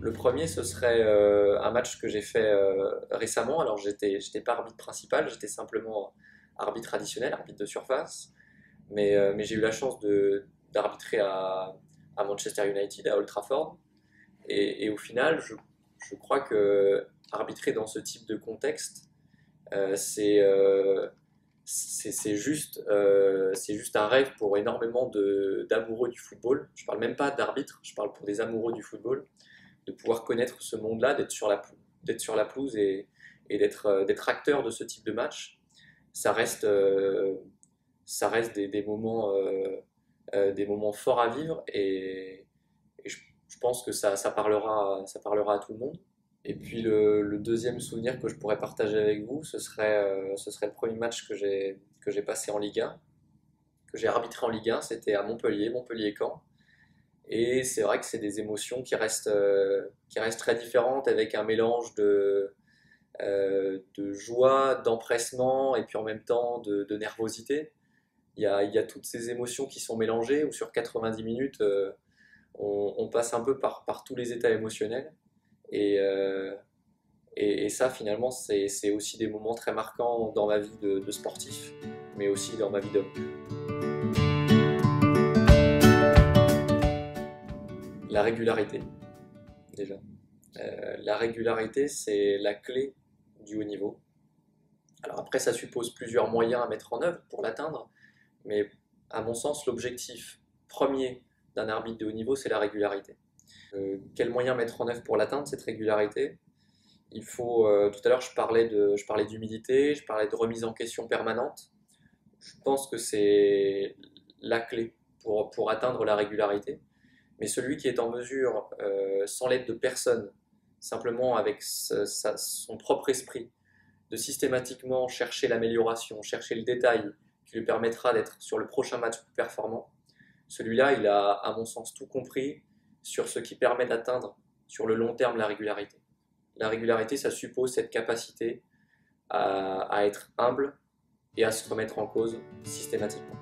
Le premier, ce serait un match que j'ai fait récemment. Alors, j'étais pas arbitre principal, j'étais simplement arbitre additionnel, arbitre de surface. Mais j'ai eu la chance d'arbitrer à Manchester United, à Old Trafford. Et au final, je crois que arbitrer dans ce type de contexte, euh, c'est euh, c'est juste un rêve pour énormément d'amoureux du football. Je parle même pas d'arbitre, je parle pour des amoureux du football, de pouvoir connaître ce monde-là, d'être sur la pelouse et d'être acteur de ce type de match. Ça reste, euh, Ça reste des moments forts à vivre et je pense que ça parlera à tout le monde. Et puis le deuxième souvenir que je pourrais partager avec vous, ce serait le premier match que j'ai passé en Ligue 1, que j'ai arbitré en Ligue 1, c'était à Montpellier, Montpellier-Caen. Et c'est vrai que c'est des émotions qui restent très différentes avec un mélange de joie, d'empressement et puis en même temps de nervosité. Il y a toutes ces émotions qui sont mélangées où sur 90 minutes, on passe un peu par tous les états émotionnels. Et, euh, et ça, finalement, c'est aussi des moments très marquants dans ma vie de sportif, mais aussi dans ma vie d'homme. La régularité, déjà. La régularité, c'est la clé du haut niveau. Alors après, ça suppose plusieurs moyens à mettre en œuvre pour l'atteindre, mais à mon sens, l'objectif premier d'un arbitre de haut niveau, c'est la régularité. Quels moyens mettre en œuvre pour l'atteindre, cette régularité? Tout à l'heure, je parlais d'humilité, je parlais de remise en question permanente. Je pense que c'est la clé pour atteindre la régularité. Mais celui qui est en mesure, sans l'aide de personne, simplement avec son propre esprit, de systématiquement chercher l'amélioration, chercher le détail qui lui permettra d'être sur le prochain match plus performant, celui-là, il a, à mon sens, tout compris sur ce qui permet d'atteindre sur le long terme la régularité. La régularité, ça suppose cette capacité à être humble et à se remettre en cause systématiquement.